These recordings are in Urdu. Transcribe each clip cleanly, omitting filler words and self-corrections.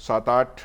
7-8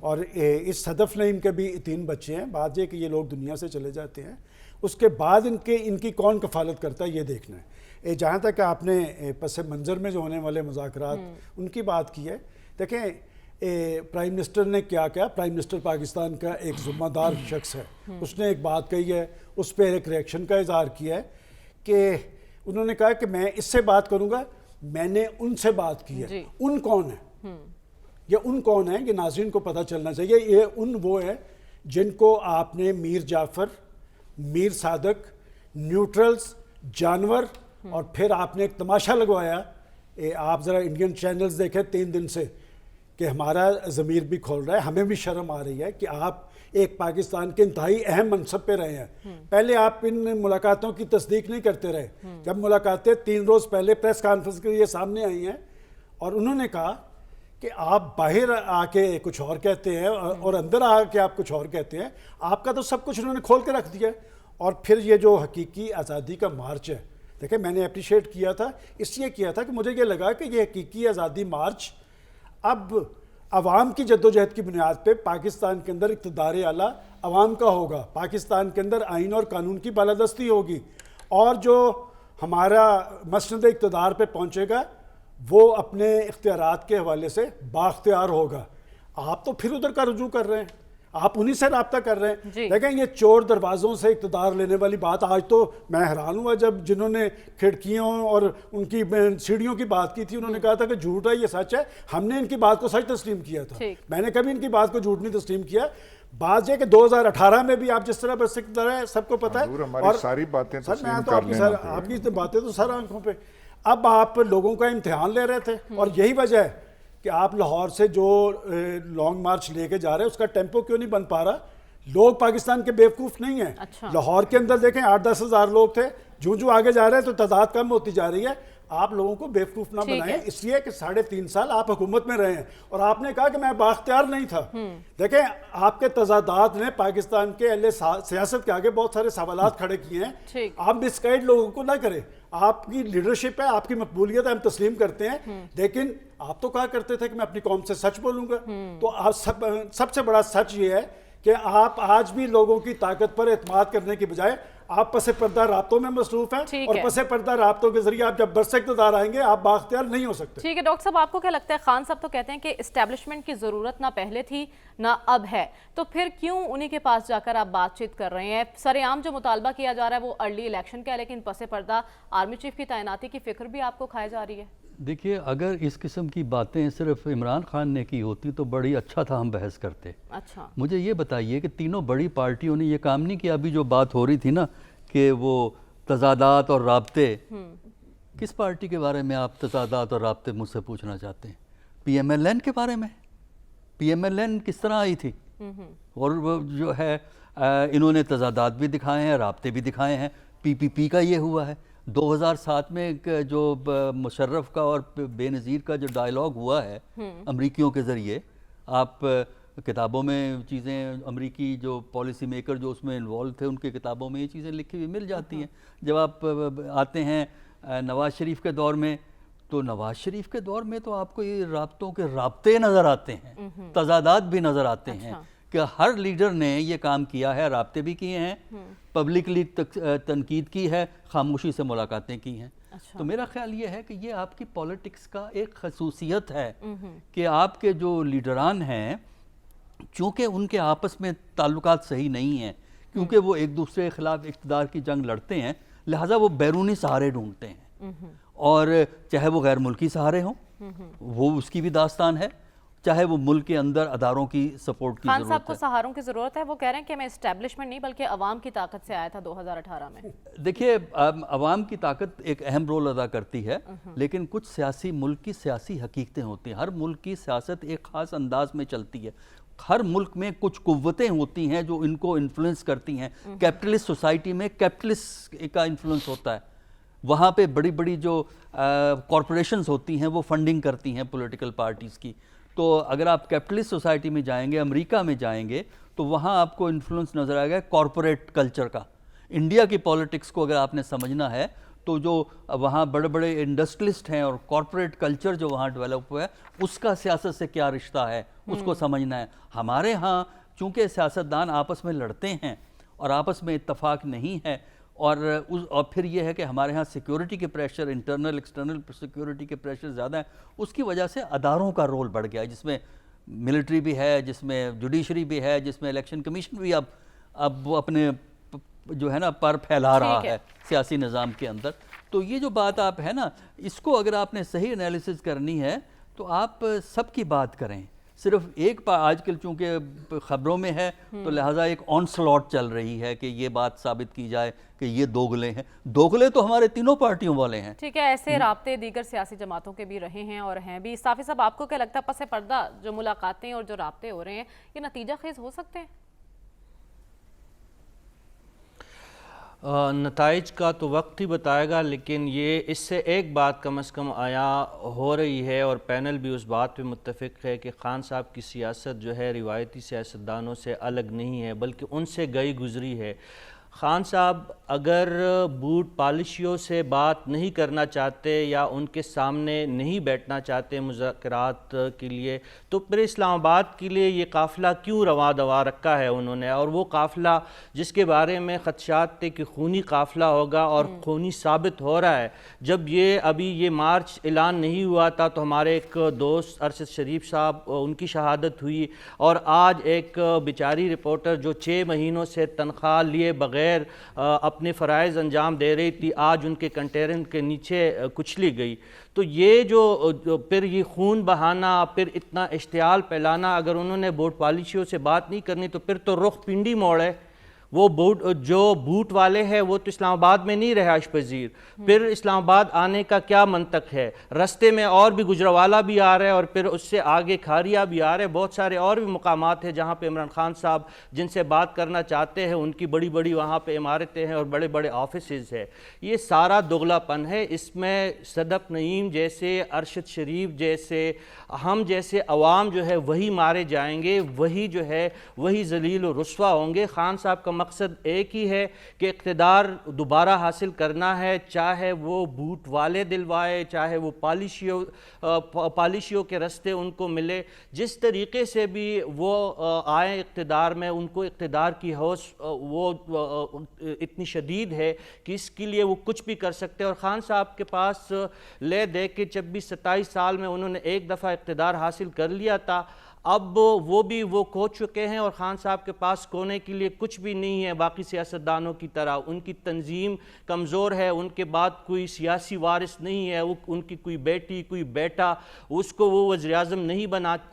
اور اس صدف نعیم کے بھی 3 بچے ہیں. بات یہ کہ یہ لوگ دنیا سے چلے جاتے ہیں, اس کے بعد ان کی کون کفالت کرتا ہے یہ دیکھنا ہے. جہاں تک آپ نے پس منظر میں جو ہونے والے مذاکرات ان کی بات کی ہے, دیکھیں پرائم منسٹر نے کیا کیا. پرائم منسٹر پاکستان کا ایک ذمہ دار شخص ہے, اس نے ایک بات کہی ہے, اس پہ ایک ریئیکشن کا اظہار کیا ہے کہ انہوں نے کہا کہ میں اس سے بات کروں گا, میں نے ان سے بات کی ہے. ان کون ہے یہ ان کون ہیں, یہ ناظرین کو پتہ چلنا چاہیے. یہ ان وہ ہیں جن کو آپ نے میر جعفر, میر صادق, نیوٹرلز, جانور, اور پھر آپ نے ایک تماشا لگوایا. آپ ذرا انڈین چینلز دیکھیں 3 دن سے کہ ہمارا ضمیر بھی کھول رہا ہے, ہمیں بھی شرم آ رہی ہے کہ آپ ایک پاکستان کے انتہائی اہم منصب پہ رہے ہیں. پہلے آپ ان ملاقاتوں کی تصدیق نہیں کرتے رہے. جب ملاقاتیں 3 روز پہلے پریس کانفرنس کے لیے سامنے آئی ہیں اور انہوں نے کہا کہ آپ باہر آ کے کچھ اور کہتے ہیں اور اندر آ کے آپ کچھ اور کہتے ہیں, آپ کا تو سب کچھ انہوں نے کھول کے رکھ دیا. اور پھر یہ جو حقیقی آزادی کا مارچ ہے, دیکھیں میں نے اپریشیٹ کیا تھا, اس لیے کیا تھا کہ مجھے یہ لگا کہ یہ حقیقی آزادی مارچ اب عوام کی جدوجہد کی بنیاد پہ پاکستان کے اندر اقتدار اعلیٰ عوام کا ہوگا, پاکستان کے اندر آئین اور قانون کی بالادستی ہوگی, اور جو ہمارا مسند اقتدار پہ پہنچے گا وہ اپنے اختیارات کے حوالے سے بااختیار ہوگا. آپ تو پھر ادھر کا رجوع کر رہے ہیں, آپ انہی سے رابطہ کر رہے ہیں. دیکھیں یہ چور دروازوں سے اقتدار لینے والی بات, آج تو میں حیران ہوا جب جنہوں نے کھڑکیوں اور ان کی سیڑھیوں کی بات کی تھی, انہوں نے کہا تھا کہ جھوٹ ہے یہ سچ ہے. ہم نے ان کی بات کو سچ تسلیم کیا تھا, میں نے کبھی ان کی بات کو جھوٹ نہیں تسلیم کیا. بات یہ کہ 2018 میں بھی آپ جس طرح بس اقتدار ہے سب کو پتہ ہے, اور ساری باتیں تسلیم کر لینا, آپ کی باتیں تو سر آنکھوں پہ. اب آپ لوگوں کا امتحان لے رہے تھے, اور یہی وجہ ہے کہ آپ لاہور سے جو لانگ مارچ لے کے جا رہے ہیں اس کا ٹیمپو کیوں نہیں بن پا رہا. لوگ پاکستان کے بیوقوف نہیں ہیں. لاہور کے اندر دیکھیں 8-10 ہزار لوگ تھے, جو آگے جا رہے ہیں تو تعداد کم ہوتی جا رہی ہے. آپ لوگوں کو بیوقوف نہ بنائیں, اس لیے کہ 3.5 سال آپ حکومت میں رہے ہیں اور آپ نے کہا کہ میں بااختیار نہیں تھا. دیکھیں آپ کے تضادات نے پاکستان کے اہل سیاست کے آگے بہت سارے سوالات کھڑے کیے ہیں. آپ مس گائیڈ لوگوں کو نہ کریں. آپ کی لیڈرشپ ہے, آپ کی مقبولیت ہے, ہم تسلیم کرتے ہیں, لیکن آپ تو کہا کرتے تھے کہ میں اپنی قوم سے سچ بولوں گا. تو سب سے بڑا سچ یہ ہے کہ آپ آج بھی لوگوں کی طاقت پر اعتماد کرنے کی بجائے آپ پس پردہ رابطوں میں مصروف ہیں, اور پس پردہ رابطوں کے ذریعے آپ جب برس اقتدار آئیں گے آپ بااختیار نہیں ہو سکتے. ٹھیک ہے ڈاکٹر صاحب, آپ کو کیا لگتا ہے, خان صاحب تو کہتے ہیں کہ اسٹیبلشمنٹ کی ضرورت نہ پہلے تھی نہ اب ہے, تو پھر کیوں انہی کے پاس جا کر آپ بات چیت کر رہے ہیں؟ سر عام جو مطالبہ کیا جا رہا ہے وہ ارلی الیکشن کا ہے, لیکن پس پردہ آرمی چیف کی تعیناتی کی فکر بھی آپ کو کھائے جا رہی ہے. دیکھیے اگر اس قسم کی باتیں صرف عمران خان نے کی ہوتی تو بڑی اچھا تھا, ہم بحث کرتے. اچھا مجھے یہ بتائیے کہ تینوں بڑی پارٹیوں نے یہ کام نہیں کیا. ابھی جو بات ہو رہی تھی نا کہ وہ تضادات اور رابطے, کس پارٹی کے بارے میں آپ تضادات اور رابطے مجھ سے پوچھنا چاہتے ہیں؟ پی ایم ایل این کے بارے میں. پی ایم ایل این کس طرح آئی تھی, اور وہ جو ہے انہوں نے تضادات بھی دکھائے ہیں, رابطے بھی دکھائے ہیں. پی پی پی کا یہ ہوا ہے. 2007 میں جو مشرف کا اور بے نظیر کا جو ڈائلاگ ہوا ہے امریکیوں کے ذریعے, آپ کتابوں میں چیزیں, امریکی جو پالیسی میکر جو اس میں انوالو تھے ان کی کتابوں میں یہ چیزیں لکھی ہوئی مل جاتی ہیں. جب آپ آتے ہیں نواز شریف کے دور میں, تو نواز شریف کے دور میں تو آپ کو یہ رابطوں کے رابطے نظر آتے ہیں, تضادات بھی نظر آتے ہیں کہ ہر لیڈر نے یہ کام کیا ہے, رابطے بھی کیے ہیں, پبلکلی تنقید کی ہے, خاموشی سے ملاقاتیں کی ہیں. تو میرا خیال یہ ہے کہ یہ آپ کی پولیٹکس کا ایک خصوصیت ہے کہ آپ کے جو لیڈران ہیں چونکہ ان کے آپس میں تعلقات صحیح نہیں ہیں, کیونکہ وہ ایک دوسرے کے خلاف اقتدار کی جنگ لڑتے ہیں, لہٰذا وہ بیرونی سہارے ڈھونڈتے ہیں, اور چاہے وہ غیر ملکی سہارے ہوں وہ اس کی بھی داستان ہے, چاہے وہ ملک کے اندر اداروں کی سپورٹ کی ضرورت ہے. خان صاحب کو سہاروں کی ضرورت ہے, وہ کہہ رہے ہیں کہ میں اسٹیبلشمنٹ نہیں بلکہ عوام کی طاقت سے آیا تھا 2018 میں. دیکھیے عوام کی طاقت ایک اہم رول ادا کرتی ہے, لیکن کچھ سیاسی ملک کی سیاسی حقیقتیں ہوتی ہیں. ہر ملک کی سیاست ایک خاص انداز میں چلتی ہے. ہر ملک میں کچھ قوتیں ہوتی ہیں جو ان کو انفلوئنس کرتی ہیں. کیپٹلسٹ سوسائٹی میں کیپٹلسٹ کا انفلوئنس ہوتا ہے. وہاں پہ بڑی بڑی جو کارپوریشنز ہوتی ہیں وہ فنڈنگ کرتی ہیں پولیٹیکل پارٹیز کی. تو اگر آپ کیپٹلسٹ سوسائٹی میں جائیں گے, امریکہ میں جائیں گے, تو وہاں آپ کو انفلوئنس نظر آئے گا کارپوریٹ کلچر کا. انڈیا کی پولیٹکس کو اگر آپ نے سمجھنا ہے تو جو وہاں بڑے بڑے انڈسٹریلسٹ ہیں اور کارپوریٹ کلچر جو وہاں ڈیولپ ہوا ہے اس کا سیاست سے کیا رشتہ ہے اس کو سمجھنا ہے. ہمارے ہاں چونکہ سیاستدان آپس میں لڑتے ہیں اور آپس میں اتفاق نہیں ہے اور پھر یہ ہے کہ ہمارے ہاں سیکیورٹی کے پریشر انٹرنل ایکسٹرنل سیکیورٹی کے پریشر زیادہ ہیں, اس کی وجہ سے اداروں کا رول بڑھ گیا ہے جس میں ملٹری بھی ہے, جس میں جوڈیشری بھی ہے, جس میں الیکشن کمیشن بھی اب وہ اپنے جو ہے نا پر پھیلا رہا ہے سیاسی نظام کے اندر. تو یہ جو بات آپ ہے نا اس کو اگر آپ نے صحیح انالیسز کرنی ہے تو آپ سب کی بات کریں, صرف ایک آج کل چونکہ خبروں میں ہے تو لہٰذا ایک آن سلاٹ چل رہی ہے کہ یہ بات ثابت کی جائے کہ یہ دوگلے ہیں. دوگلے تو ہمارے تینوں پارٹیوں والے ہیں. ٹھیک ہے, ایسے رابطے دیگر سیاسی جماعتوں کے بھی رہے ہیں اور ہیں بھی. صافی صاحب آپ کو کیا لگتا ہے پس پردہ جو ملاقاتیں اور جو رابطے ہو رہے ہیں یہ نتیجہ خیز ہو سکتے ہیں؟ نتائج کا تو وقت ہی بتائے گا, لیکن یہ اس سے ایک بات کم از کم آیا ہو رہی ہے اور پینل بھی اس بات پہ متفق ہے کہ خان صاحب کی سیاست جو ہے روایتی سیاستدانوں سے الگ نہیں ہے بلکہ ان سے گئی گزری ہے. خان صاحب اگر بوٹ پالیشیوں سے بات نہیں کرنا چاہتے یا ان کے سامنے نہیں بیٹھنا چاہتے مذاکرات کے لیے تو پھر اسلام آباد کے لیے یہ قافلہ کیوں رواں دوا رکھا ہے انہوں نے, اور وہ قافلہ جس کے بارے میں خدشات تھے کہ خونی قافلہ ہوگا اور خونی ثابت ہو رہا ہے. جب ابھی یہ مارچ اعلان نہیں ہوا تھا تو ہمارے ایک دوست ارشد شریف صاحب ان کی شہادت ہوئی, اور آج ایک بیچاری رپورٹر جو 6 مہینوں سے تنخواہ لیے بغیر اپنے فرائض انجام دے رہی تھی آج ان کے کنٹینر کے نیچے کچلی گئی. تو یہ جو پھر یہ خون بہانا, پھر اتنا اشتعال پھیلانا, اگر انہوں نے بوٹ پالیشیوں سے بات نہیں کرنی تو پھر تو رخ پنڈی موڑ ہے. وہ جو بوٹ والے ہیں وہ تو اسلام آباد میں نہیں رہائش پذیر, پھر اسلام آباد آنے کا کیا منطق ہے؟ رستے میں اور بھی گجروالا بھی آ رہے ہیں اور پھر اس سے آگے کھاریا بھی آ رہے ہیں, بہت سارے اور بھی مقامات ہیں جہاں پہ عمران خان صاحب جن سے بات کرنا چاہتے ہیں ان کی بڑی بڑی وہاں پہ عمارتیں ہیں اور بڑے بڑے آفیسز ہیں. یہ سارا دغلا پن ہے. اس میں صدق نعیم جیسے, ارشد شریف جیسے, ہم جیسے عوام جو ہے وہی مارے جائیں گے, وہی جو ہے وہی ذلیل و رسوا ہوں گے. خان صاحب کا مقصد ایک ہی ہے کہ اقتدار دوبارہ حاصل کرنا ہے, چاہے وہ بوٹ والے دلوائے, چاہے وہ پالیشیوں کے رستے ان کو ملے. جس طریقے سے بھی وہ آئے اقتدار میں, ان کو اقتدار کی ہوس وہ اتنی شدید ہے کہ اس کے لیے وہ کچھ بھی کر سکتے ہیں. اور خان صاحب کے پاس لے دے کے 26-27 سال میں انہوں نے ایک دفعہ اقتدار حاصل کر لیا تھا, اب وہ کھو چکے ہیں اور خان صاحب کے پاس کھونے کے لیے کچھ بھی نہیں ہے باقی سیاستدانوں کی طرح. ان کی تنظیم کمزور ہے, ان کے بعد کوئی سیاسی وارث نہیں ہے, ان کی کوئی بیٹی کوئی بیٹا اس کو وہ وزیر اعظم نہیں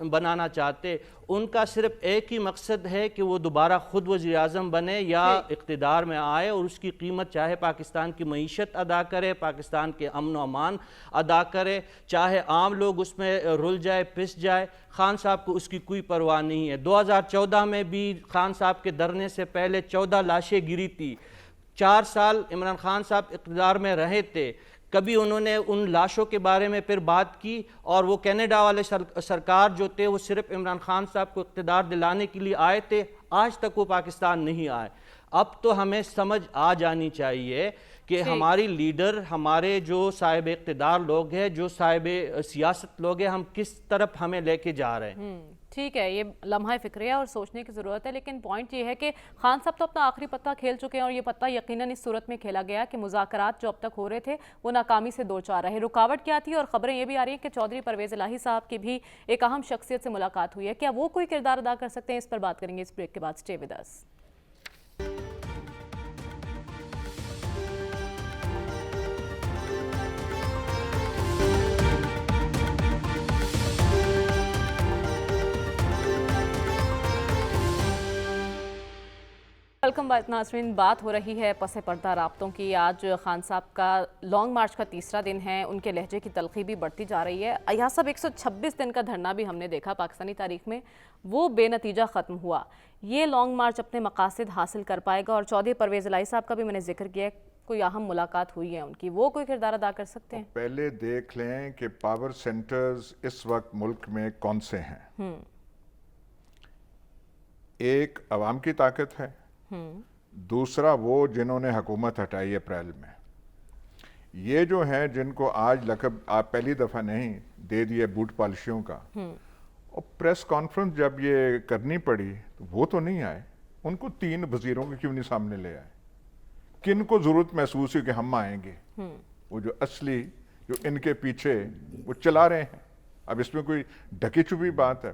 بنانا چاہتے. ان کا صرف ایک ہی مقصد ہے کہ وہ دوبارہ خود وزیر اعظم بنے یا اقتدار میں آئے اور اس کی قیمت چاہے پاکستان کی معیشت ادا کرے, پاکستان کے امن و امان ادا کرے, چاہے عام لوگ اس میں رل جائے پس جائے. خان صاحب کو اس کی کوئی پرواہ نہیں ہے. 2014 میں بھی خان صاحب کے دھرنے سے پہلے 14 لاشیں گری تھی. 4 سال عمران خان صاحب اقتدار میں رہے تھے, کبھی انہوں نے ان لاشوں کے بارے میں پھر بات کی؟ اور وہ کینیڈا والے سرکار جو تھے وہ صرف عمران خان صاحب کو اقتدار دلانے کے لیے آئے تھے, آج تک وہ پاکستان نہیں آئے. اب تو ہمیں سمجھ آ جانی چاہیے کہ ہماری لیڈر, ہمارے جو صاحب اقتدار لوگ ہیں, جو صاحب سیاست لوگ ہیں, ہم کس طرف ہمیں لے کے جا رہے ہیں. ٹھیک ہے, یہ لمحہ فکریہ اور سوچنے کی ضرورت ہے, لیکن پوائنٹ یہ ہے کہ خان صاحب تو اپنا آخری پتہ کھیل چکے ہیں اور یہ پتہ یقیناً اس صورت میں کھیلا گیا کہ مذاکرات جو اب تک ہو رہے تھے وہ ناکامی سے دو چار رہے. رکاوٹ کیا تھی؟ اور خبریں یہ بھی آ رہی ہیں کہ چودھری پرویز الہی صاحب کی بھی ایک اہم شخصیت سے ملاقات ہوئی ہے. کیا وہ کوئی کردار ادا کر سکتے ہیں؟ اس پر بات کریں گے اس بریک کے بعد. Stay with us. Welcome back ناظرین. بات ہو رہی ہے پس پردہ رابطوں کی. آج خان صاحب کا لانگ مارچ کا تیسرا دن ہے. ان کے لہجے کی تلخی بھی بڑھتی جا رہی ہے. ایاز صاحب 126 دن کا دھرنا بھی ہم نے دیکھا پاکستانی تاریخ میں, وہ بے نتیجہ ختم ہوا. یہ لانگ مارچ اپنے مقاصد حاصل کر پائے گا؟ اور چودھری پرویز الہی صاحب کا بھی میں نے ذکر کیا ہے, کوئی اہم ملاقات ہوئی ہے ان کی, وہ کوئی کردار ادا کر سکتے ہیں؟ پہلے دیکھ لیں کہ پاور سینٹرز اس وقت ملک میں کون سے ہیں. ایک عوام کی طاقت ہے, دوسرا وہ جنہوں نے حکومت ہٹائی اپریل میں. یہ جو ہیں جن کو آج لقب آپ پہلی دفعہ نہیں دے دیے بوٹ پالشیوں کا، اور پریس کانفرنس جب یہ کرنی پڑی تو وہ تو نہیں آئے، ان کو 3 وزیروں کو کیوں نہیں سامنے لے آئے؟ کن کو ضرورت محسوس ہوئی کہ ہم آئیں گے؟ وہ جو اصلی جو ان کے پیچھے وہ چلا رہے ہیں. اب اس میں کوئی ڈھکی چھپی بات ہے؟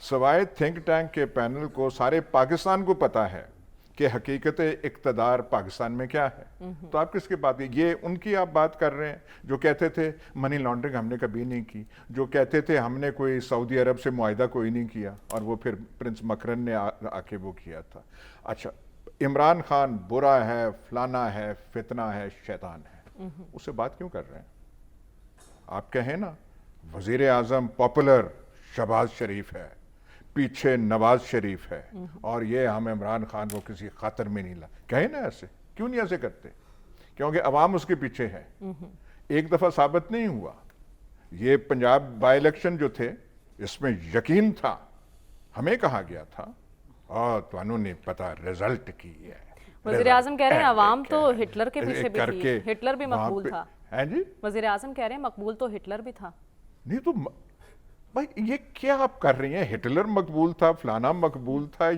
سوائے تھنک ٹینک کے پینل کو سارے پاکستان کو پتا ہے کہ حقیقت اقتدار پاکستان میں کیا ہے. تو آپ کس کی بات کی؟ یہ ان کی آپ بات کر رہے ہیں جو کہتے تھے منی لانڈرنگ ہم نے کبھی نہیں کی، جو کہتے تھے ہم نے کوئی سعودی عرب سے معاہدہ کوئی نہیں کیا، اور وہ پھر پرنس مکرن نے آ کے وہ کیا تھا. اچھا، عمران خان برا ہے، فلانا ہے، فتنہ ہے، شیطان ہے، اس سے بات کیوں کر رہے ہیں؟ آپ کہیں نا وزیر اعظم پاپولر شہباز شریف ہے، پیچھے نواز شریف ہے، اور یہ ہم عمران خان کو کسی خاطر میں نہیں کہیں نا ایسے. کیوں نہیں ایسے کرتے؟ کیونکہ عوام اس کے پیچھے ہے. ایک دفعہ ثابت نہیں ہوا. یہ پنجاب بائی الیکشن جو تھے اس میں یقین تھا، ہمیں کہا گیا تھا اور تو انہوں نے پتا رزلٹ کی ہے. وزیر اعظم کہہ رہے ہیں عوام تو ہٹلر کے پیچھے بھی تھی، ہٹلر بھی مقبول تھا. ہیں جی؟ وزیر اعظم کہہ رہے ہیں مقبول تو ہٹلر بھی تھا. نہیں تو بھائی یہ کیا آپ کر رہی ہیں؟ ہٹلر مقبول تھا، فلانا مقبول تھا،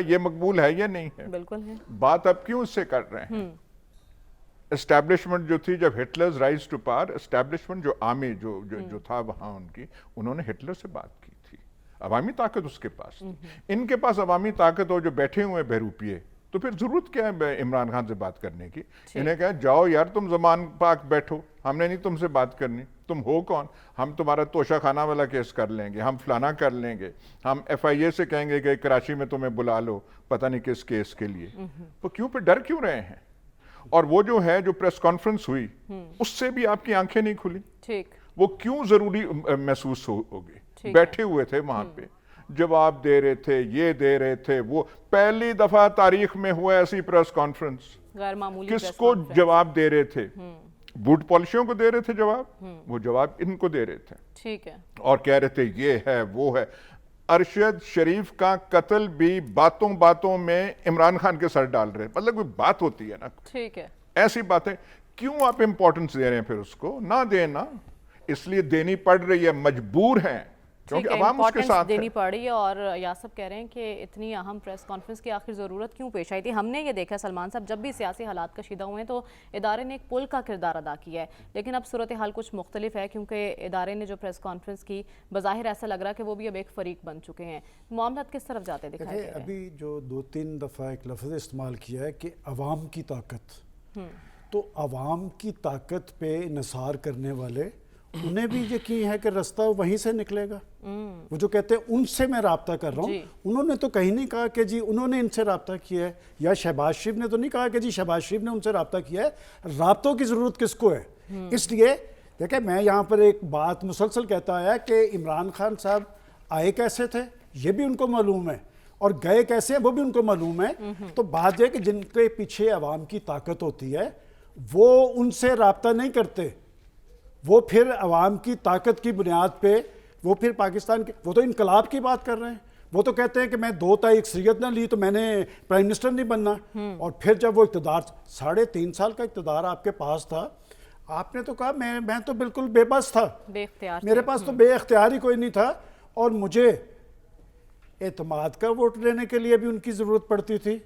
یہ مقبول ہے یا نہیں ہے؟ بالکل ہے. بات اب کیوں اس سے کر رہے ہیں؟ اسٹیبلشمنٹ جو تھی جب ہٹلرز رائز ٹو پاور، اسٹیبلشمنٹ جو آرمی جو تھا وہاں انہوں نے ہٹلر سے بات کی تھی. عوامی طاقت اس کے پاس تھی. ان کے پاس عوامی طاقت ہو جو بیٹھے ہوئے بہروپیے، تو پھر ضرورت کیا ہے عمران خان سے بات کرنے کی؟ انہیں کہا جاؤ یار تم زمان پاک بیٹھو، ہم نے نہیں تم سے بات کرنی. تم ہو کون؟ ہم تمہارا توشہ خانہ والا کیس کر لیں گے، ہم فلانا کر لیں گے، ہم FIA سے کہیں گے کہ کراچی میں تمہیں بلا لو پتہ نہیں کس کیس کے لیے. وہ کیوں پہ ڈر کیوں رہے ہیں؟ اور وہ جو ہے جو پریس کانفرنس ہوئی اس سے بھی آپ کی آنکھیں نہیں کھلی. ٹھیک. وہ کیوں ضروری محسوس ہوگی؟ بیٹھے ہوئے تھے وہاں پہ، جواب دے رہے تھے، یہ دے رہے تھے. وہ پہلی دفعہ تاریخ میں ہوا ایسی پریس کانفرنس. غیر معمولی. کس کو جواب دے رہے تھے؟ بوٹ پالشیوں کو دے رہے تھے جواب. وہ جواب ان کو دے رہے تھے. ٹھیک ہے. اور کہہ رہے تھے یہ ہے وہ ہے. ارشد شریف کا قتل بھی باتوں باتوں میں عمران خان کے سر ڈال رہے. مطلب کوئی بات ہوتی ہے نا. ٹھیک ہے. ایسی باتیں کیوں آپ امپورٹنس دے رہے ہیں؟ پھر اس کو نہ دینا، اس لیے دینی پڑ رہی ہے، مجبور ہیں کیونکہ عوام اس کے ساتھ دینی پڑی ہے. اور یاسب کہہ رہے ہیں کہ اتنی اہم پریس کانفرنس کی آخر ضرورت کیوں پیش آئی تھی؟ ہم نے یہ دیکھا سلمان صاحب جب بھی سیاسی حالات کشیدہ ہوئے ہیں تو ادارے نے ایک پل کا کردار ادا کیا ہے، لیکن اب صورتحال کچھ مختلف ہے کیونکہ ادارے نے جو پریس کانفرنس کی بظاہر ایسا لگ رہا ہے کہ وہ بھی اب ایک فریق بن چکے ہیں. معاملات کس طرف جاتے دکھائی دے رہے ہیں؟ ابھی جو 2-3 دفعہ ایک لفظ استعمال کیا ہے کہ عوام کی طاقت، تو عوام کی طاقت پہ انحصار کرنے والے انہیں بھی یقین ہے کہ رستہ وہیں سے نکلے گا. وہ جو کہتے ہیں ان سے میں رابطہ کر رہا ہوں، انہوں نے تو کہیں نہیں کہا کہ جی انہوں نے ان سے رابطہ کیا ہے، یا شہباز شریف نے تو نہیں کہا کہ جی شہباز شریف نے ان سے رابطہ کیا ہے. رابطوں کی ضرورت کس کو ہے؟ اس لیے دیکھیں میں یہاں پر ایک بات مسلسل کہتا آیا کہ عمران خان صاحب آئے کیسے تھے یہ بھی ان کو معلوم ہے، اور گئے کیسے ہیں وہ بھی ان کو معلوم ہے. تو بات یہ کہ جن کے پیچھے عوام کی طاقت ہوتی ہے وہ ان سے رابطہ نہیں کرتے، وہ پھر عوام کی طاقت کی بنیاد پہ وہ پھر پاکستان کے، وہ تو انقلاب کی بات کر رہے ہیں. وہ تو کہتے ہیں کہ میں 2 تا اکثریت نہ لی تو میں نے پرائم منسٹر نہیں بننا. اور پھر جب وہ اقتدار 3.5 سال کا اقتدار آپ کے پاس تھا، آپ نے تو کہا میں تو بالکل بے بس تھا، بے اختیار، میرے پاس تو بے اختیار ہی کوئی نہیں تھا، اور مجھے اعتماد کا ووٹ لینے کے لیے بھی ان کی ضرورت پڑتی تھی،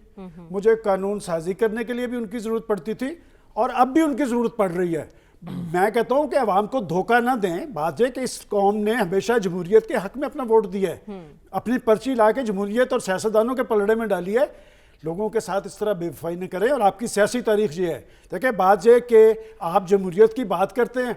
مجھے قانون سازی کرنے کے لیے بھی ان کی ضرورت پڑتی تھی، اور اب بھی ان کی ضرورت پڑ رہی ہے. میں کہتا ہوں کہ عوام کو دھوکہ نہ دیں. بات یہ کہ اس قوم نے ہمیشہ جمہوریت کے حق میں اپنا ووٹ دیا ہے، اپنی پرچی لا کے جمہوریت اور سیاستدانوں کے پلڑے میں ڈالی ہے. لوگوں کے ساتھ اس طرح بے وفائی نہ کریں. اور آپ کی سیاسی تاریخ یہ ہے، دیکھیں بات یہ کہ آپ جمہوریت کی بات کرتے ہیں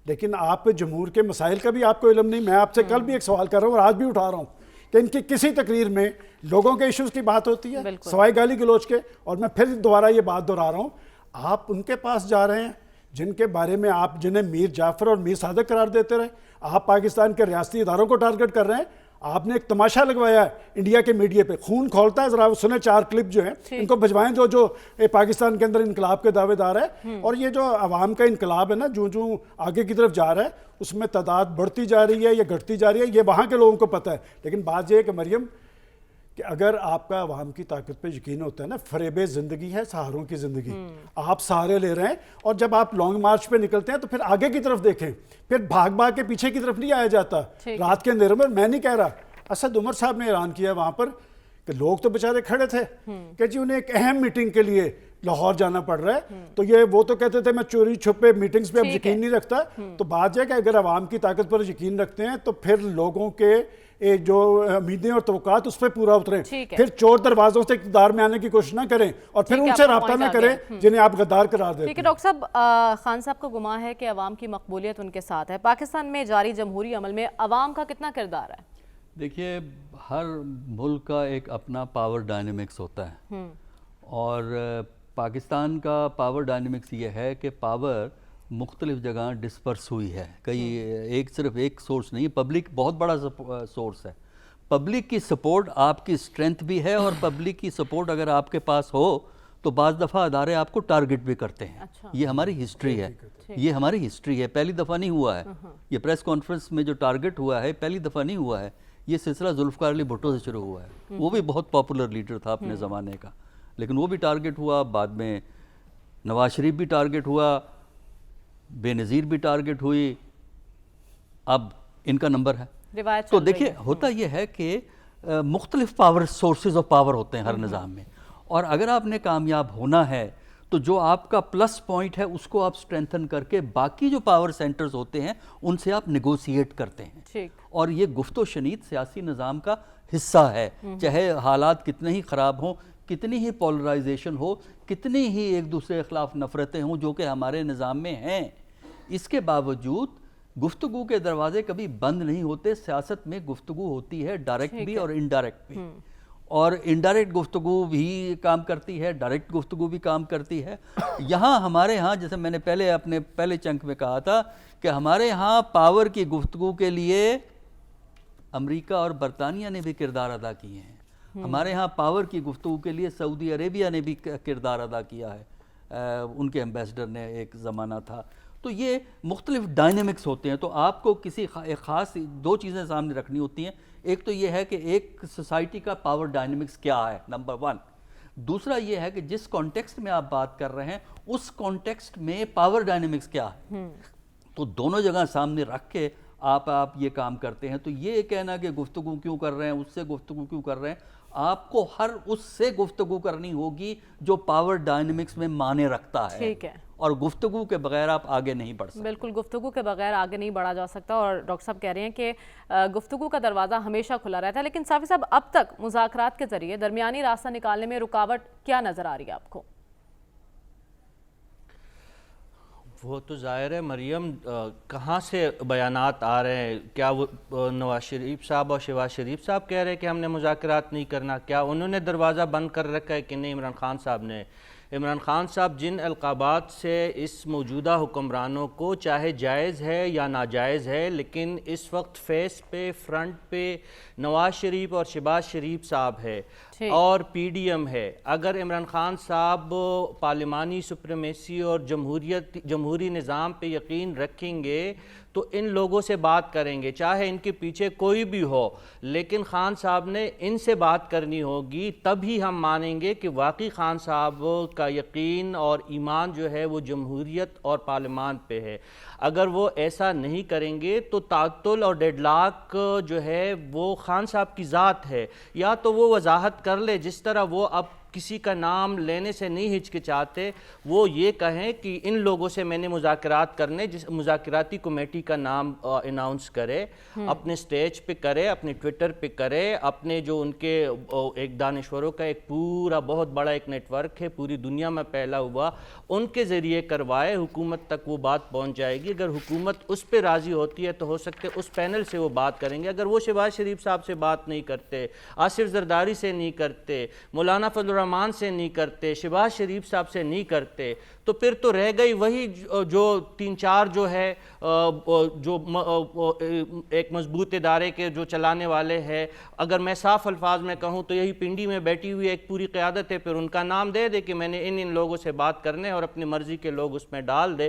لیکن آپ جمہور کے مسائل کا بھی آپ کو علم نہیں. میں آپ سے کل بھی ایک سوال کر رہا ہوں اور آج بھی اٹھا رہا ہوں کہ ان کی کسی تقریر میں لوگوں کے ایشوز کی بات ہوتی ہے سوائے گالی گلوچ کے. اور میں پھر دوبارہ یہ بات دہرا رہا ہوں، آپ ان کے پاس جا رہے ہیں جن کے بارے میں آپ جنہیں میر جعفر اور میر صادق قرار دیتے رہے. آپ پاکستان کے ریاستی اداروں کو ٹارگٹ کر رہے ہیں. آپ نے ایک تماشا لگوایا ہے انڈیا کے میڈیا پہ، خون کھولتا ہے. ذرا سنیں 4 کلپ جو ہیں ان کو بھجوائیں جو پاکستان کے اندر انقلاب کے دعوے دار ہے. اور یہ جو عوام کا انقلاب ہے نا جو آگے کی طرف جا رہا ہے اس میں تعداد بڑھتی جا رہی ہے یا گھٹتی جا رہی ہے، یہ وہاں کے لوگوں کو پتہ ہے. لیکن بات یہ ہے کہ مریم کہ اگر آپ کا عوام کی طاقت پہ یقین ہوتا ہے نا، فریب زندگی ہے سہاروں کی زندگی، آپ سہارے لے رہے ہیں، اور جب آپ لانگ مارچ پہ نکلتے ہیں تو پھر آگے کی طرف دیکھیں، پھر بھاگ بھاگ کے پیچھے کی طرف نہیں آیا جاتا رات کے اندھیرے میں. میں نہیں کہہ رہا، اسد عمر صاحب نے اعلان کیا وہاں پر کہ لوگ تو بیچارے کھڑے تھے کہ جی انہیں ایک اہم میٹنگ کے لیے لاہور جانا پڑ رہا ہے، تو یہ وہ تو کہتے تھے میں چوری چھپے میٹنگز پہ اب یقین نہیں رکھتا. تو بات یہ ہے کہ اگر عوام کی طاقت پر یقین رکھتے ہیں تو پھر لوگوں کے جو امیدیں اور توقعات اس پہ پورا اتریں، پھر چور دروازوں سے اقتدار میں آنے کی کوشش نہ کریں اور پھر ان سے رابطہ نہ کریں جنہیں آپ غدار قرار دیتے ہیں. ٹھیک ہے ڈاکٹر صاحب، خان صاحب کو گمان ہے کہ عوام کی مقبولیت ان کے ساتھ ہے. پاکستان میں جاری جمہوری عمل میں عوام کا کتنا کردار ہے؟ دیکھیے، ہر ملک کا ایک اپنا پاور ڈائنامکس ہوتا ہے، اور پاکستان کا پاور ڈائنامکس یہ ہے کہ پاور مختلف جگہ ڈسپرس ہوئی ہے، صرف ایک سورس نہیں. پبلک بہت بڑا سورس ہے. پبلک کی سپورٹ آپ کی اسٹرینتھ بھی ہے، اور پبلک کی سپورٹ اگر آپ کے پاس ہو تو بعض دفعہ ادارے آپ کو ٹارگٹ بھی کرتے ہیں. یہ ہماری ہسٹری ہے، یہ ہماری ہسٹری ہے، پہلی دفعہ نہیں ہوا ہے. یہ پریس کانفرنس میں جو ٹارگٹ ہوا ہے پہلی دفعہ نہیں ہوا ہے. یہ سلسلہ ذوالفقار علی بھٹو سے شروع ہوا ہے. وہ بھی بہت پاپولر لیڈر تھا اپنے زمانے کا، لیکن وہ بھی ٹارگٹ ہوا. بعد میں نواز شریف بھی ٹارگٹ ہوا، بے نظیر بھی ٹارگٹ ہوئی، اب ان کا نمبر ہے. تو دیکھیے، ہوتا یہ ہے کہ مختلف پاور سورسز آف پاور ہوتے ہیں ہر نظام میں، اور اگر آپ نے کامیاب ہونا ہے تو جو آپ کا پلس پوائنٹ ہے اس کو آپ سٹرینتھن کر کے باقی جو پاور سینٹرز ہوتے ہیں ان سے آپ نیگوسیٹ کرتے ہیں. اور یہ گفت و شنید سیاسی نظام کا حصہ ہے، چاہے حالات کتنے ہی خراب ہوں، کتنی ہی پولرائزیشن ہو، کتنی ہی ایک دوسرے کے خلاف نفرتیں ہوں جو کہ ہمارے نظام میں ہیں. اس کے باوجود گفتگو کے دروازے کبھی بند نہیں ہوتے. سیاست میں گفتگو ہوتی ہے، ڈائریکٹ بھی اور انڈائریکٹ بھی، اور انڈائریکٹ گفتگو بھی کام کرتی ہے، ڈائریکٹ گفتگو بھی کام کرتی ہے. یہاں ہمارے ہاں، جیسے میں نے اپنے پہلے چنک میں کہا تھا کہ ہمارے ہاں پاور کی گفتگو کے لیے امریکہ اور برطانیہ نے بھی کردار ادا کیے ہیں. ہمارے ہاں پاور کی گفتگو کے لیے سعودی عربیہ نے بھی کردار ادا کیا ہے، ان کے ایمبیسڈر نے ایک زمانہ تھا. تو یہ مختلف ڈائنامکس ہوتے ہیں. تو آپ کو کسی خاص دو چیزیں سامنے رکھنی ہوتی ہیں. ایک تو یہ ہے کہ ایک سوسائٹی کا پاور ڈائنامکس کیا ہے، نمبر 1. دوسرا یہ ہے کہ جس کانٹیکسٹ میں آپ بات کر رہے ہیں اس کانٹیکسٹ میں پاور ڈائنامکس کیا ہے. تو دونوں جگہ سامنے رکھ کے آپ یہ کام کرتے ہیں. تو یہ کہنا کہ گفتگو کیوں کر رہے ہیں، اس سے گفتگو کیوں کر رہے ہیں، آپ کو ہر اس سے گفتگو کرنی ہوگی جو پاور ڈائنامکس میں معنی رکھتا ہے. ٹھیک ہے. اور گفتگو کے بغیر آپ آگے نہیں بڑھ سکتے. بالکل، گفتگو کے بغیر آگے نہیں بڑھا جا سکتا. اور ڈاکٹر صاحب کہہ رہے ہیں کہ گفتگو کا دروازہ ہمیشہ کھلا رہتا ہے. لیکن صافی صاحب، اب تک مذاکرات کے ذریعے درمیانی راستہ نکالنے میں رکاوٹ کیا نظر آ رہی ہے آپ کو؟ وہ تو ظاہر ہے مریم، کہاں سے بیانات آ رہے ہیں؟ کیا وہ نواز شریف صاحب اور شہباز شریف صاحب کہہ رہے ہیں کہ ہم نے مذاکرات نہیں کرنا؟ کیا انہوں نے دروازہ بند کر رکھا ہے کہ نہیں عمران خان صاحب نے؟ عمران خان صاحب جن القابات سے اس موجودہ حکمرانوں کو، چاہے جائز ہے یا ناجائز ہے، لیکن اس وقت فیس پہ، فرنٹ پہ نواز شریف اور شہباز شریف صاحب ہے اور پی ڈی ایم ہے. اگر عمران خان صاحب پارلیمانی سپریمیسی اور جمہوری نظام پہ یقین رکھیں گے تو ان لوگوں سے بات کریں گے، چاہے ان کے پیچھے کوئی بھی ہو. لیکن خان صاحب نے ان سے بات کرنی ہوگی، تب ہی ہم مانیں گے کہ واقعی خان صاحب کا یقین اور ایمان جو ہے وہ جمہوریت اور پارلیمان پہ ہے. اگر وہ ایسا نہیں کریں گے تو تعطل اور ڈیڈ لاک جو ہے وہ خان صاحب کی ذات ہے. یا تو وہ وضاحت کر لے، جس طرح وہ اب کسی کا نام لینے سے نہیں ہچکچاتے، وہ یہ کہیں کہ ان لوگوں سے میں نے مذاکرات کرنے، جس مذاکراتی کمیٹی کا نام اناؤنس کرے، اپنے سٹیج پہ کرے، اپنے ٹویٹر پہ کرے، اپنے جو ان کے ایک دانشوروں کا ایک پورا بہت بڑا ایک نیٹ ورک ہے پوری دنیا میں پھیلا ہوا، ان کے ذریعے کروائے. حکومت تک وہ بات پہنچ جائے گی. اگر حکومت اس پہ راضی ہوتی ہے تو ہو سکتے اس پینل سے وہ بات کریں گے. اگر وہ شہباز شریف صاحب سے بات نہیں کرتے، آصف زرداری سے نہیں کرتے، مولانا فضل الرحمان سے نہیں کرتے، شہباز شریف صاحب سے نہیں کرتے، تو پھر تو رہ گئی وہی جو 3-4 جو ہے جو ایک مضبوط ادارے کے جو چلانے والے ہیں. اگر میں صاف الفاظ میں کہوں تو یہی پنڈی میں بیٹھی ہوئی ایک پوری قیادت ہے. پھر ان کا نام دے دے کہ میں نے ان لوگوں سے بات کرنے اور اپنی مرضی کے لوگ اس میں ڈال دے.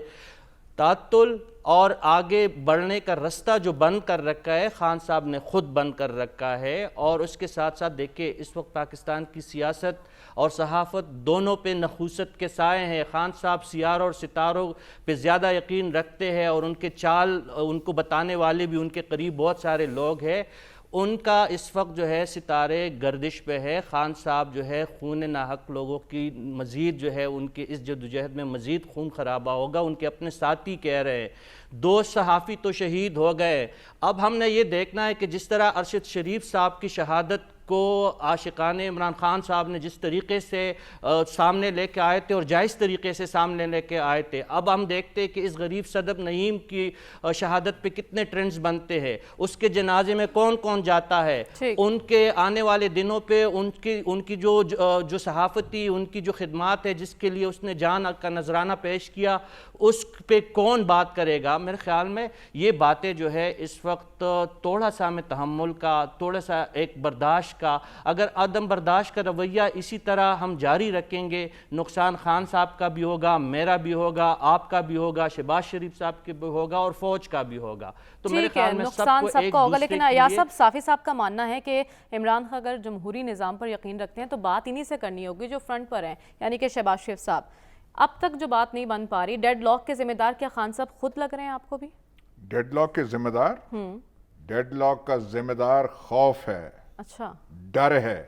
تعطل اور آگے بڑھنے کا رستہ جو بند کر رکھا ہے خان صاحب نے خود بند کر رکھا ہے. اور اس کے ساتھ ساتھ دیکھیں اس وقت پاکستان کی سیاست اور صحافت دونوں پہ نحوست کے سائے ہیں. خان صاحب سیاروں اور ستاروں پہ زیادہ یقین رکھتے ہیں اور ان کے چال ان کو بتانے والے بھی ان کے قریب بہت سارے لوگ ہیں. ان کا اس وقت جو ہے ستارے گردش پہ ہے. خان صاحب جو ہے خون ناحق لوگوں کی مزید جو ہے ان کی اس جدوجہد میں مزید خون خرابہ ہوگا. ان کے اپنے ساتھی کہہ رہے ہیں 2 صحافی تو شہید ہو گئے. اب ہم نے یہ دیکھنا ہے کہ جس طرح ارشد شریف صاحب کی شہادت کو عاشقان عمران خان صاحب نے جس طریقے سے سامنے لے کے آئے تھے اور جائز طریقے سے سامنے لے کے آئے تھے, اب ہم دیکھتے ہیں کہ اس غریب صدف نعیم کی شہادت پہ کتنے ٹرینڈز بنتے ہیں, اس کے جنازے میں کون کون جاتا ہے, ان کے آنے والے دنوں پہ ان کی جو صحافتی ان کی جو خدمات ہے جس کے لیے اس نے جان کا نذرانہ پیش کیا اس پہ کون بات کرے گا. میرے خیال میں یہ باتیں جو ہے اس وقت تھوڑا سا ہمیں تحمل کا, تھوڑا سا ایک برداشت کا, اگر عدم برداشت کا رویہ اسی طرح ہم جاری رکھیں گے نقصان خان صاحب کا بھی ہوگا, میرا بھی ہوگا, آپ کا بھی ہوگا, شہباز شریف صاحب کا بھی ہوگا اور فوج کا بھی ہوگا. تو میرے خیال میں نقصان سب کا ہوگا. لیکن ایاز صاحب صافی صاحب کا ماننا ہے کہ عمران خان اگر جمہوری نظام پر یقین رکھتے ہیں تو بات انہی سے کرنی ہوگی جو فرنٹ پر ہیں, یعنی کہ شہباز شریف صاحب. اب تک جو بات نہیں بن پا رہی, ڈیڈ لاک کے ذمہ دار کیا خان صاحب خود لگ رہے ہیں آپ کو بھی؟ ڈیڈ لاک کے ذمہ دار, ڈیڈ لاک کا ذمہ دار خوف ہے, اچھا ڈر ہے.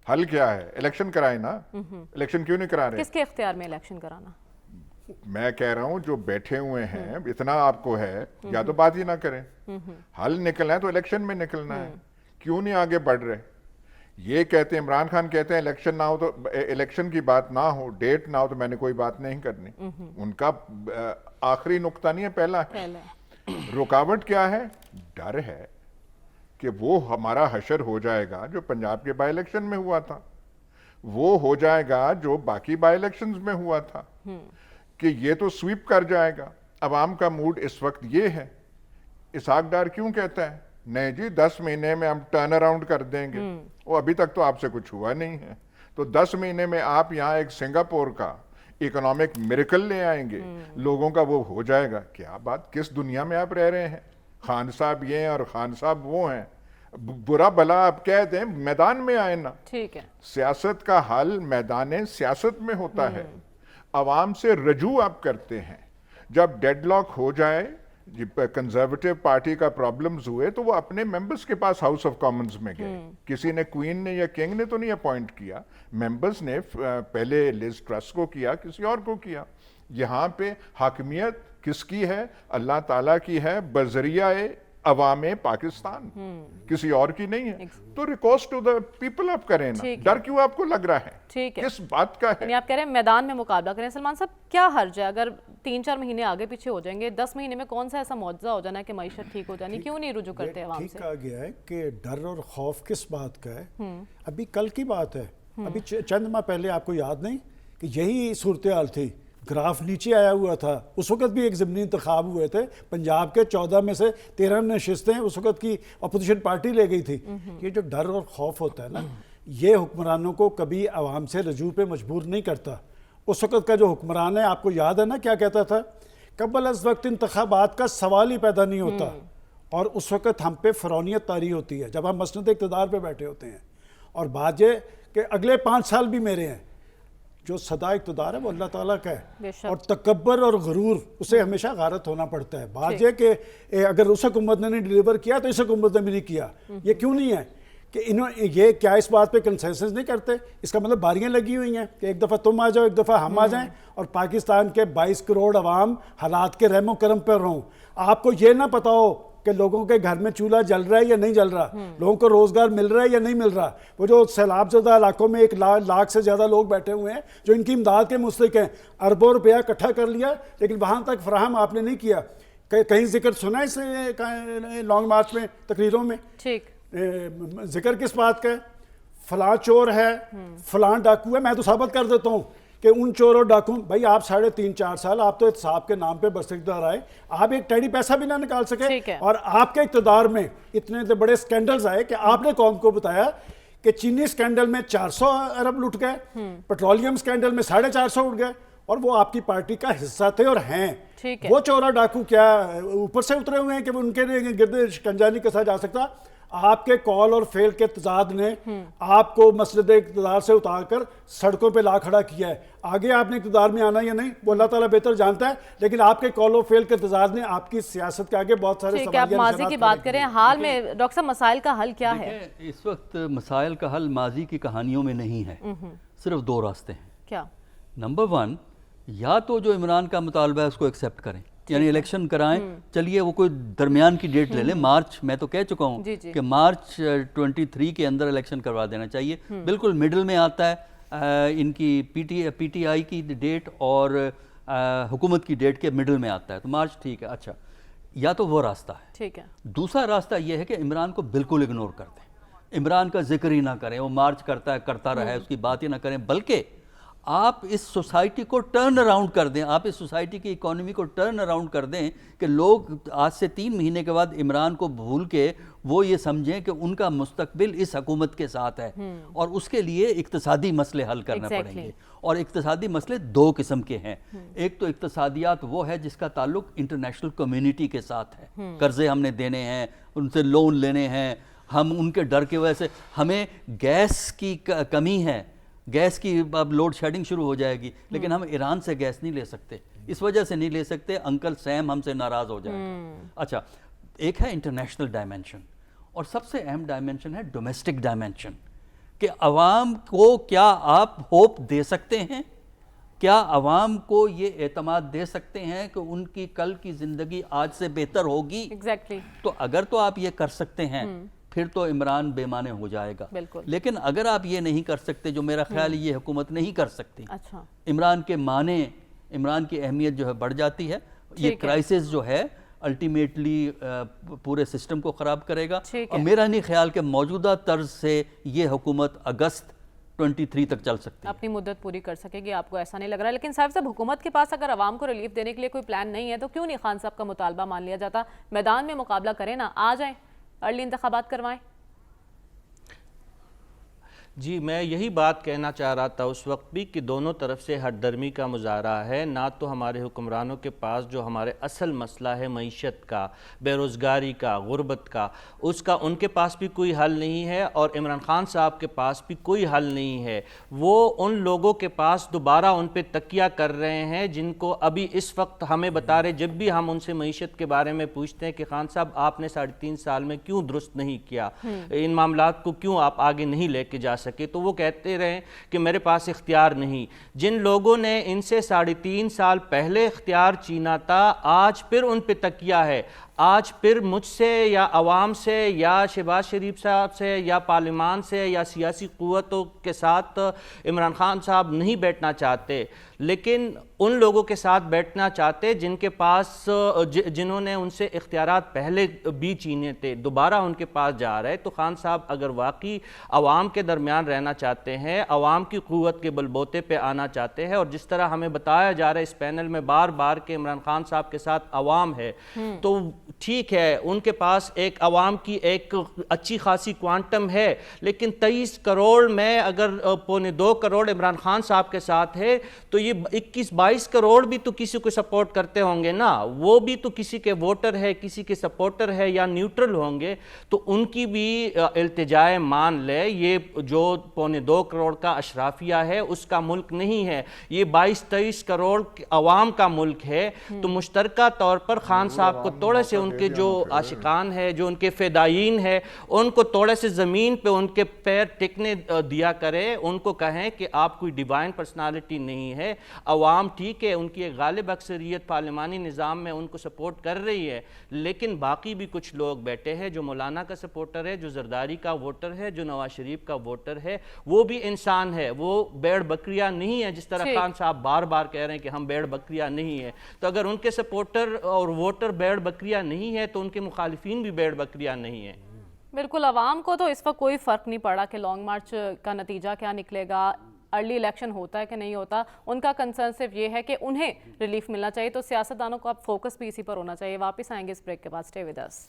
حل کیا ہے؟ الیکشن کرائیں نا. الیکشن کیوں نہیں کرا رہے؟ کس کے اختیار میں الیکشن کرانا؟ میں کہہ رہا ہوں جو بیٹھے ہوئے ہیں اتنا آپ کو ہے, یا تو بات ہی نہ کریں. حل نکلنا ہے تو الیکشن میں نکلنا ہے. کیوں نہیں آگے بڑھ رہے؟ یہ کہتے ہیں عمران خان کہتے ہیں الیکشن نہ ہو تو الیکشن کی بات نہ ہو, ڈیٹ نہ ہو تو میں نے کوئی بات نہیں کرنی. ان کا آخری نقطہ نہیں ہے, پہلا ہے. رکاوٹ کیا ہے؟ ڈر ہے کہ وہ ہمارا حشر ہو جائے گا جو پنجاب کے بائی الیکشن میں ہوا تھا, وہ ہو جائے گا جو باقی بائی الیکشنز میں ہوا تھا, کہ یہ تو سویپ کر جائے گا. عوام کا موڈ اس وقت یہ ہے. اسحاق ڈار کیوں کہتا ہے نہیں جی 10 مہینے میں ہم ٹرن اراؤنڈ کر دیں گے, وہ ابھی تک تو آپ سے کچھ ہوا نہیں ہے. تو 10 مہینے میں آپ یہاں ایک سنگاپور کا اکنامک میریکل لے آئیں گے, لوگوں کا وہ ہو جائے گا. کیا بات, کس دنیا میں آپ رہ رہے ہیں؟ خان صاحب یہ ہیں اور خان صاحب وہ ہیں. برا بلا آپ کہہ دیں, میدان میں آئے نا. ٹھیک ہے, سیاست کا حل میدان سیاست میں ہوتا ہے. عوام سے رجوع آپ کرتے ہیں. جب ڈیڈ لاک ہو جائے, کنزرویٹو پارٹی کا پرابلمز ہوئے تو وہ اپنے ممبرز کے پاس ہاؤس آف کامنز میں گئے. کسی نے کوئین نے یا کنگ نے تو نہیں اپوائنٹ کیا, ممبرز نے پہلے لیز ٹرس کو کیا, کسی اور کو کیا. یہاں پہ حاکمیت کس کی ہے؟ اللہ تعالیٰ کی ہے بذریعہ عوام پاکستان, کسی اور کی نہیں ہے. تو ریکویسٹ ٹو دا پیپل آپ کریں نا. ڈر کیوں آپ کو لگ رہا ہے؟ کس بات کا ہے؟ یعنی آپ کہہ رہے ہیں میدان میں مقابلہ کریں. سلمان صاحب کیا حرج ہے اگر 3-4 مہینے آگے پیچھے ہو جائیں گے, 10 مہینے میں کون سا ایسا معجزہ ہو جانا ہے کہ معیشت ٹھیک ہو جانی؟ کیوں نہیں رجوع کرتے عوام سے؟ ٹھیک کہا گیا ہے کہ ڈر اور خوف کس بات کا ہے. ابھی کل کی بات ہے, ابھی چند ماہ پہلے آپ کو یاد نہیں کہ یہی صورتحال تھی, گراف نیچے آیا ہوا تھا. اس وقت بھی ایک ضمنی انتخاب ہوئے تھے, پنجاب کے 14 میں سے 13 نشستیں اس وقت کی اپوزیشن پارٹی لے گئی تھی. یہ جو ڈر اور خوف ہوتا ہے نا, یہ حکمرانوں کو کبھی عوام سے رجوع پہ مجبور نہیں کرتا. اس وقت کا جو حکمران ہے, آپ کو یاد ہے نا کیا کہتا تھا, قبل از وقت انتخابات کا سوال ہی پیدا نہیں ہوتا. اور اس وقت ہم پہ فرعونیت طاری ہوتی ہے جب ہم مسند اقتدار پہ بیٹھے ہوتے ہیں. اور بات یہ کہ اگلے 5 سال بھی میرے ہیں. جو صدا اقتدار ہے وہ اللہ تعالیٰ کا ہے, اور تکبر اور غرور اسے ہمیشہ غارت ہونا پڑتا ہے. بات یہ کہ اگر اس حکومت نے نہیں ڈیلیور کیا تو اس حکومت نے بھی نہیں کیا. یہ کیوں نہیں ہے کہ یہ کیا اس بات پہ کنسنسس نہیں کرتے؟ اس کا مطلب باریاں لگی ہوئی ہیں کہ ایک دفعہ تم آ جاؤ, ایک دفعہ ہم آ جائیں, اور پاکستان کے 22 کروڑ عوام حالات کے رحم و کرم پر رہوں. آپ کو یہ نہ پتا ہو کہ لوگوں کے گھر میں چولہا جل رہا ہے یا نہیں جل رہا, لوگوں کو روزگار مل رہا ہے یا نہیں مل رہا. وہ جو سیلاب زدہ علاقوں میں 1 لاکھ سے زیادہ لوگ بیٹھے ہوئے ہیں جو ان کی امداد کے مستحق ہیں, اربوں روپیہ اکٹھا کر لیا لیکن وہاں تک فراہم آپ نے نہیں کیا. کہیں ذکر سنا اس لانگ مارچ میں, تقریروں میں؟ ٹھیک, ذکر کس بات کا ہے؟ فلاں چور ہے, فلاں ڈاکو ہے. میں تو ثابت کر دیتا ہوں کہ ان چور اور ڈاکو, بھائی آپ 3.5-4 سال آپ تو احتساب کے نام پہ بس اقتدار آئے, آپ ایک ٹیڑی پیسہ بھی نہ نکال سکے. اور آپ کے اقتدار میں اتنے بڑے سکینڈلز آئے کہ آپ نے قوم کو بتایا کہ چینی سکینڈل میں 400 ارب لٹ گئے, پیٹرولیم سکینڈل میں 450 اٹھ گئے, اور وہ آپ کی پارٹی کا حصہ تھے اور ہیں. ٹھیک ہے. وہ چورا ڈاکو کیا اوپر سے اترے ہوئے ہیں کہ ان کے گرد شکنجا نہیں کسا جا سکتا؟ آپ کے کال اور فیل کے تضاد نے آپ کو مسند اقتدار سے اتار کر سڑکوں پہ لا کھڑا کیا ہے. آگے آپ نے اقتدار میں آنا یا نہیں وہ اللہ تعالیٰ بہتر جانتا ہے, لیکن آپ کے کال اور فیل کے تضاد نے آپ کی سیاست کے آگے بہت سارے ٹھیک ہے. آپ ماضی کی بات کریں, حال میں ڈاکٹر صاحب مسائل کا حل کیا ہے؟ اس وقت مسائل کا حل ماضی کی کہانیوں میں نہیں ہے, صرف دو راستے ہیں. کیا؟ نمبر 1, یا تو جو عمران کا مطالبہ ہے اس کو ایکسیپٹ کریں, یعنی الیکشن کرائیں. چلیے وہ کوئی درمیان کی ڈیٹ لے لیں, مارچ, میں تو کہہ چکا ہوں کہ مارچ 23 کے اندر الیکشن کروا دینا چاہیے. بالکل مڈل میں آتا ہے ان کی پی ٹی آئی کی ڈیٹ اور حکومت کی ڈیٹ کے مڈل میں آتا ہے, تو مارچ ٹھیک ہے. اچھا, یا تو وہ راستہ ہے. ٹھیک ہے. دوسرا راستہ یہ ہے کہ عمران کو بالکل اگنور کر دیں, عمران کا ذکر ہی نہ کریں, وہ مارچ کرتا ہے کرتا رہے, اس کی بات ہی نہ کریں, بلکہ آپ اس سوسائٹی کو ٹرن اراؤنڈ کر دیں, آپ اس سوسائٹی کی اکانومی کو ٹرن اراؤنڈ کر دیں کہ لوگ آج سے 3 مہینے کے بعد عمران کو بھول کے وہ یہ سمجھیں کہ ان کا مستقبل اس حکومت کے ساتھ ہے. اور اس کے لیے اقتصادی مسئلے حل کرنے پڑیں گے, اور اقتصادی مسئلے 2 قسم کے ہیں. ایک تو اقتصادیات وہ ہے جس کا تعلق انٹرنیشنل کمیونٹی کے ساتھ ہے, قرضے ہم نے دینے ہیں, ان سے لون لینے ہیں, ہم ان کے ڈر کی وجہ سے, ہمیں گیس کی کمی ہے, گیس کی اب لوڈ شیڈنگ شروع ہو جائے گی, لیکن ہم ایران سے گیس نہیں لے سکتے, اس وجہ سے نہیں لے سکتے انکل سیم ہم سے ناراض ہو جائے گا. اچھا, ایک ہے انٹرنیشنل ڈائمنشن, اور سب سے اہم ڈائمنشن ہے ڈومیسٹک ڈائمنشن, کہ عوام کو کیا آپ ہوپ دے سکتے ہیں, کیا عوام کو یہ اعتماد دے سکتے ہیں کہ ان کی کل کی زندگی آج سے بہتر ہوگی. تو اگر تو آپ یہ کر سکتے ہیں پھر تو عمران بے معنی ہو جائے گا. لیکن اگر آپ یہ نہیں کر سکتے, جو میرا خیال یہ حکومت نہیں کر سکتی, عمران کے معنی, عمران کی اہمیت جو ہے بڑھ جاتی ہے. یہ کرائسس جو ہے الٹیمیٹلی پورے سسٹم کو خراب کرے گا, اور میرا نہیں خیال کہ موجودہ طرز سے یہ حکومت اگست 23 تک چل سکتی ہے, اپنی مدت پوری کر سکے گی. آپ کو ایسا نہیں لگ رہا؟ لیکن صاحب حکومت کے پاس اگر عوام کو ریلیف دینے کے لیے کوئی پلان نہیں ہے تو کیوں نہیں خان صاحب کا مطالبہ مان لیا جاتا؟ میدان میں مقابلہ کریں نا, آ جائیں, ارلی انتخابات کروائیں. جی, میں یہی بات کہنا چاہ رہا تھا اس وقت بھی کہ دونوں طرف سے ہٹ درمی کا مظاہرہ ہے. نہ تو ہمارے حکمرانوں کے پاس جو ہمارے اصل مسئلہ ہے معیشت کا, بے روزگاری کا, غربت کا, اس کا ان کے پاس بھی کوئی حل نہیں ہے, اور عمران خان صاحب کے پاس بھی کوئی حل نہیں ہے. وہ ان لوگوں کے پاس دوبارہ ان پہ تکیہ کر رہے ہیں جن کو ابھی اس وقت ہمیں بتا رہے, جب بھی ہم ان سے معیشت کے بارے میں پوچھتے ہیں کہ خان صاحب آپ نے 3.5 سال میں کیوں درست نہیں کیا, ان معاملات کو کیوں آپ آگے نہیں لے کے جا سکے, تو وہ کہتے رہے کہ میرے پاس اختیار نہیں. جن لوگوں نے ان سے 3.5 سال پہلے اختیار چھینا تھا, آج پھر ان پہ تکیہ ہے. آج پھر مجھ سے یا عوام سے یا شہباز شریف صاحب سے یا پارلیمان سے یا سیاسی قوتوں کے ساتھ عمران خان صاحب نہیں بیٹھنا چاہتے, لیکن ان لوگوں کے ساتھ بیٹھنا چاہتے جن کے پاس, جنہوں نے ان سے اختیارات پہلے بھی چھینے تھے, دوبارہ ان کے پاس جا رہے. تو خان صاحب اگر واقعی عوام کے درمیان رہنا چاہتے ہیں, عوام کی قوت کے بلبوتے پہ آنا چاہتے ہیں, اور جس طرح ہمیں بتایا جا رہا ہے اس پینل میں بار بار کہ عمران خان صاحب کے ساتھ عوام ہے, تو ٹھیک ہے ان کے پاس ایک عوام کی ایک اچھی خاصی کوانٹم ہے, لیکن 23 کروڑ میں اگر 2.25 کروڑ عمران خان صاحب کے ساتھ ہے تو یہ 21-22 کروڑ بھی تو کسی کو سپورٹ کرتے ہوں گے نا, وہ بھی تو کسی کے ووٹر ہے, کسی کے سپورٹر ہے یا نیوٹرل ہوں گے, تو ان کی بھی التجائے مان لے. یہ جو 2.25 کروڑ کا اشرافیہ ہے اس کا ملک نہیں ہے, یہ 22-23 کروڑ عوام کا ملک ہے. تو مشترکہ طور پر خان صاحب کو تھوڑے سے ان کے جو عاشقان ہے, جو ان کے فدائین ہے, ان کو تھوڑے سے زمین پہ ان کے پیر ٹکنے دیا کرے, ان کو کہیں کہ آپ کوئی ڈیوائن پرسنالٹی نہیں ہے. عوام ٹھیک ہے ان کی ایک غالب اکثریت پارلیمانی نظام میں ان کو سپورٹ کر رہی ہے, لیکن باقی بھی کچھ لوگ بیٹھے ہیں جو مولانا کا سپورٹر ہے, جو زرداری کا ووٹر ہے, جو نواز شریف کا ووٹر ہے, وہ بھی انسان ہے, وہ بیڑ بکریاں نہیں ہے جس طرح خان صاحب بار بار کہہ رہے ہیں کہ ہم بیڑ بکریاں نہیں ہیں. تو اگر ان کے سپورٹر اور ووٹر بیڑ بکریاں نہیں ہے تو ان کے مخالفین بھی بیڑ بکریاں نہیں ہیں. بالکل, عوام کو تو اس وقت کوئی فرق نہیں پڑا کہ لانگ مارچ کا نتیجہ کیا نکلے گا, ارلی الیکشن ہوتا ہے کہ نہیں ہوتا. ان کا کنسرن صرف یہ ہے کہ انہیں ریلیف ملنا چاہیے. تو سیاستدانوں کو اب فوکس بھی اسی پر ہونا چاہیے. واپس آئیں گے اس بریک کے بعد, اسٹے ود اس.